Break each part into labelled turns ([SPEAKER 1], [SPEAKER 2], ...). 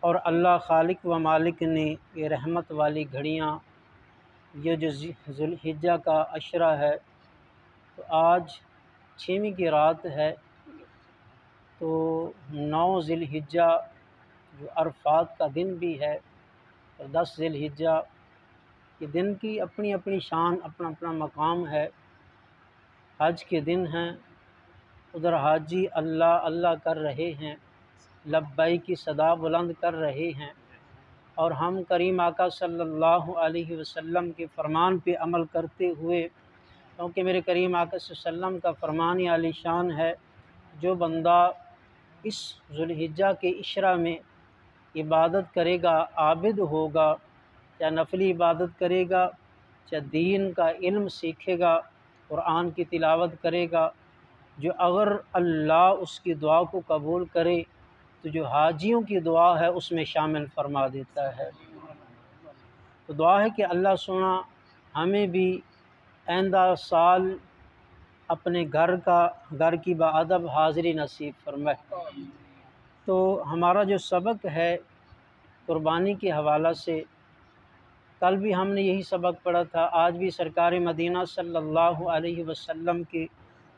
[SPEAKER 1] اور اللہ خالق و مالک نے یہ رحمت والی گھڑیاں، یہ جو ذوالحجہ کا عشرہ ہے، تو آج 6ویں کی رات ہے، تو 9 ذی الحجہ جو عرفات کا دن بھی ہے، اور 10 ذی الحجہ کے دن کی اپنی اپنی شان، اپنا اپنا مقام ہے۔ حج کے دن ہیں، ادھر حاجی اللہ اللہ کر رہے ہیں، لبیک کی صدا بلند کر رہے ہیں، اور ہم کریم آقا صلی اللہ علیہ وسلم کے فرمان پہ عمل کرتے ہوئے، کیونکہ میرے کریم آقا صلی اللہ علیہ وسلم کا فرمان عالی شان ہے، جو بندہ اس ذوالحجہ کے عشرہ میں عبادت کرے گا، عابد ہوگا، چاہے نفلی عبادت کرے گا، چاہے دین کا علم سیکھے گا، قرآن کی تلاوت کرے گا، جو اگر اللہ اس کی دعا کو قبول کرے تو جو حاجیوں کی دعا ہے اس میں شامل فرما دیتا ہے۔ تو دعا ہے کہ اللہ سونا ہمیں بھی آئندہ سال اپنے گھر کی باادب حاضری نصیب فرمائے۔ تو ہمارا جو سبق ہے قربانی کے حوالہ سے، کل بھی ہم نے یہی سبق پڑھا تھا، آج بھی سرکار مدینہ صلی اللہ علیہ وسلم کے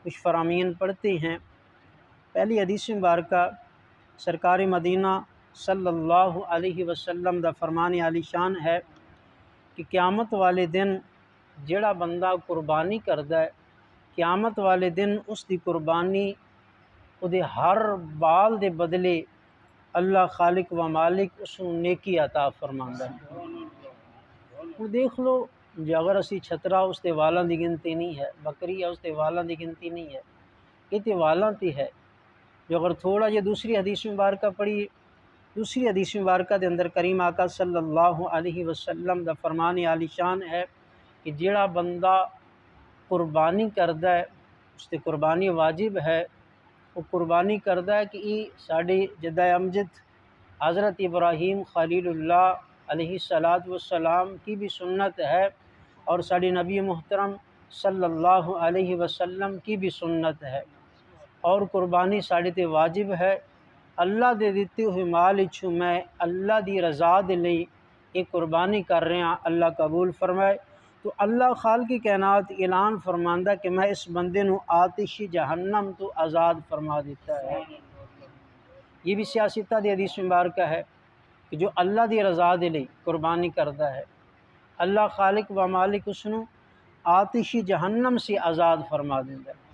[SPEAKER 1] کچھ فرامین پڑھتے ہیں۔ پہلی حدیث مبارکہ سرکار مدینہ صلی اللہ علیہ وسلم دا فرمان عالی شان ہے کہ قیامت والے دن جڑا بندہ قربانی کردا ہے، قیامت والے دن اس دی قربانی دے ہر بال دے بدلے اللہ خالق و مالک اس نوں نیکی عطا فرماندا ہے۔ وہ دیکھ لو جو اگر اسی چھترا اس دے والاں دی گنتی نہیں ہے، بکری ہے اس دے والاں دی گنتی نہیں ہے، یہ تے والاں تے ہے۔ جو اگر تھوڑا یہ دوسری حدیث مبارکہ پڑھی، دوسری حدیث مبارکہ دے اندر کریم آقا صلی اللہ علیہ وسلم دا فرمان عالی شان ہے کہ جڑا بندہ قربانی کردا ہے، اس تے قربانی واجب ہے، وہ قربانی کردا ہے کہ یہ ساڈے جدہ امجد حضرت ابراہیم خلیل اللہ علیہ السلام کی بھی سنت ہے، اور ساڈے نبی محترم صلی اللہ علیہ وسلم کی بھی سنت ہے، اور قربانی ساڈے تے واجب ہے۔ اللہ دے دتے ہوئے مال وچوں میں اللہ دی رضا دے لئی یہ قربانی کر رہا ہاں، اللہ قبول فرمائے۔ تو اللہ خالق کائنات اعلان فرماندا کہ میں اس بندے نو آتش جہنم تو آزاد فرما دیتا ہے۔ یہ بھی سیاستہ دی حدیث مبارکہ ہے کہ جو اللہ دی رضا دے لئی قربانی کردا ہے، اللہ خالق و مالک اس نو آتش جہنم سے آزاد فرما دیندا ہے۔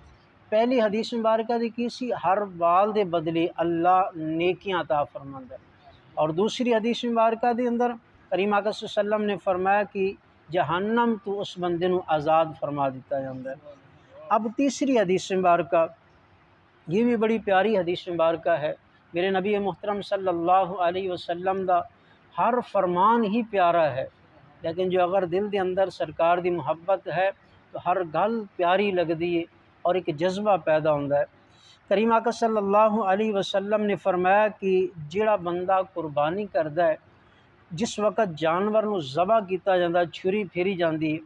[SPEAKER 1] پہلی حدیث مبارکہ دی کی سی ہر بال دے بدلے اللہ نیکیاں عطا فرماندا ہے، اور دوسری حدیث مبارکہ دے اندر کریم آقا صلی اللہ علیہ وسلم نے فرمایا کہ جہنم تو اس بندے نو آزاد فرما دیتا جاندا ہے۔ اب تیسری حدیث مبارکہ، یہ بھی بڑی پیاری حدیث مبارکہ ہے۔ میرے نبی محترم صلی اللہ علیہ وسلم دا ہر فرمان ہی پیارا ہے، لیکن جو اگر دل دے اندر سرکار دی محبت ہے تو ہر گل پیاری لگدی ہے اور ایک جذبہ پیدا ہوندا ہے۔ کریم آقا صلی اللہ علیہ وسلم نے فرمایا کہ جڑا بندہ قربانی کردا ہے، جس وقت جانور نو ذبح کیتا جاندا، چھری پھیری جاندی،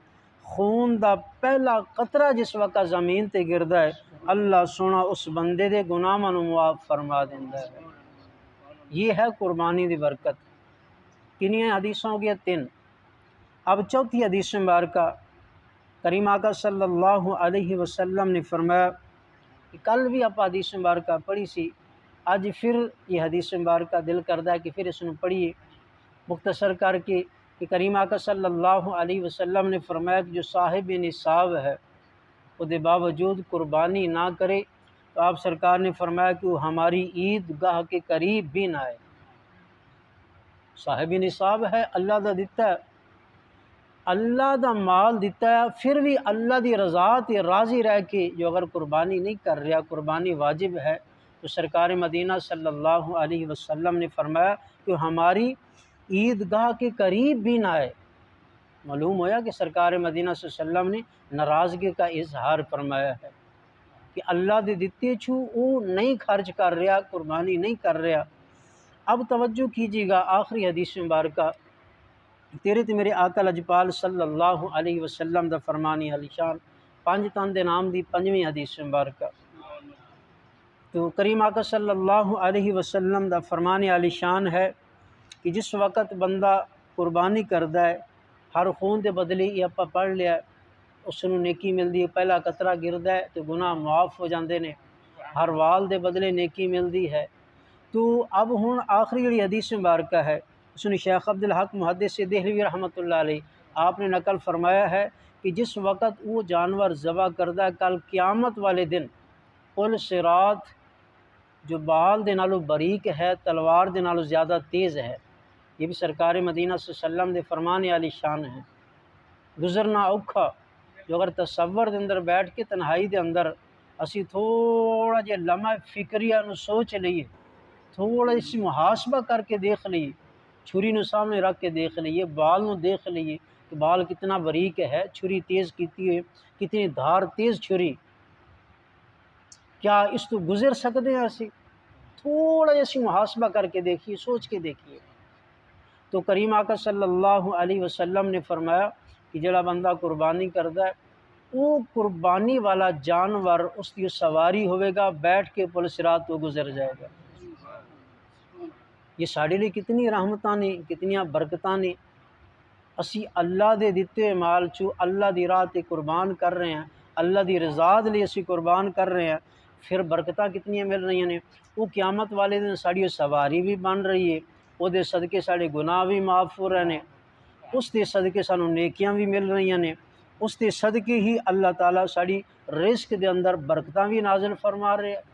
[SPEAKER 1] خون دا پہلا قطرہ جس وقت زمین تے گردا ہے، اللہ سونا اس بندے دے گناہاں نو معاف فرما دیندا ہے۔ یہ ہے قربانی دی برکت۔ کنیاں حدیثوں ہو گیا 3۔ اب چوتھی حدیث مبارکہ کریم آقا صلی اللہ علیہ وسلم نے فرمایا کہ کل بھی آپ حدیث مبارکہ پڑھی سی، آج پھر یہ حدیث مبارکہ دل کردا ہے کہ پھر اس نو پڑھیے مختصر کر کے، کہ کریم آقا صلی اللہ علیہ وسلم نے فرمایا کہ جو صاحب نصاب ہے وہ دے باوجود قربانی نہ کرے تو آپ سرکار نے فرمایا کہ وہ ہماری عید گاہ کے قریب بھی نہ آئے۔ صاحب نصاب ہے، اللہ دا دیتا ہے، اللہ دا مال دیتا ہے، پھر بھی اللہ دی رضا تے راضی رہ کے جو اگر قربانی نہیں کر رہا، قربانی واجب ہے، تو سرکار مدینہ صلی اللہ علیہ وسلم نے فرمایا کہ ہماری عید گاہ کے قریب بھی نہ آئے۔ معلوم ہویا کہ سرکار مدینہ صلی اللہ علیہ وسلم نے ناراضگی کا اظہار فرمایا ہے کہ اللہ دے دیتے چھو وہ نہیں خرچ کر رہا، قربانی نہیں کر رہا۔ اب توجہ کیجیے گا آخری حدیث مبارکہ، تیرے تے میرے آقا لجپال صلی اللہ علیہ وسلم دا فرمانی علی شان، 5 تن دے نام دی 5ویں حدیث مبارکہ۔ تو کریم آقا صلی اللہ علیہ وسلم دا فرمان علی شان ہے کہ جس وقت بندہ قربانی کرتا ہے ہر خون دے بدلے یہ آپ پڑھ لیا اس نوں نیکی ملتی ہے، پہلا قطرہ گردا ہے تو گناہ معاف ہو جاندے نے، ہر وال دے بدلے نیکی ملتی ہے۔ تو اب ہن آخری جڑی حدیث مبارکہ ہے اس نے شیخ عبدالحق محدث دہلوی رحمۃ اللہ علیہ آپ نے نقل فرمایا ہے کہ جس وقت وہ جانور ذبح کردہ ہے کل قیامت والے دن پل صراط جو بال دے نالوں باریک ہے تلوار دے نالوں زیادہ تیز ہے، یہ بھی سرکار مدینہ صلی اللہ علیہ وسلم دے فرمانے والی شان ہے۔ گزرنا اوکھا جو اگر تصور دے اندر بیٹھ کے تنہائی دے اندر اسی تھوڑا جہا لمحہ فکریہ نو سوچ لئیے، تھوڑا اسی محاسبہ کر کے دیکھ لئیے، چھری نو سامنے رکھ کے دیکھ لئیے، بال نو دیکھ لئیے کہ بال کتنا باریک ہے، چھری تیز کیتی ہے، کتنی دھار تیز چھری، کیا اس تو گزر سکتے ہیں اسی؟ تھوڑا اسی محاسبہ کر کے دیکھیے، سوچ کے دیکھیے۔ تو کریم آقا صلی اللہ علیہ وسلم نے فرمایا کہ جڑا بندہ قربانی کرتا ہے وہ قربانی والا جانور اس کی سواری ہوئے گا، بیٹھ کے پل صراط تو گزر جائے گا۔ یہ ساڑھے لیے کتنی رحمتاں نے، کتنی برکتاں نے، اسی اللہ دے دیتے ہوئے مال چو اللہ دی راہ تے قربان کر رہے ہیں، اللہ دی رضا دے لیے اسی قربان کر رہے ہیں، پھر برکتاں کتنی مل رہی ہیں نے، وہ قیامت والے دن ساڑی سواری بھی بن رہی ہے، وہ دے صدقے ساڑے گناہ بھی معاف ہو رہے ہیں، اس دے صدقے سانوں نیکیاں بھی مل رہی ہیں، اس دے صدقے ہی اللہ تعالیٰ ساڑی رزق دے اندر برکتاں بھی نازل فرما رہے ہیں۔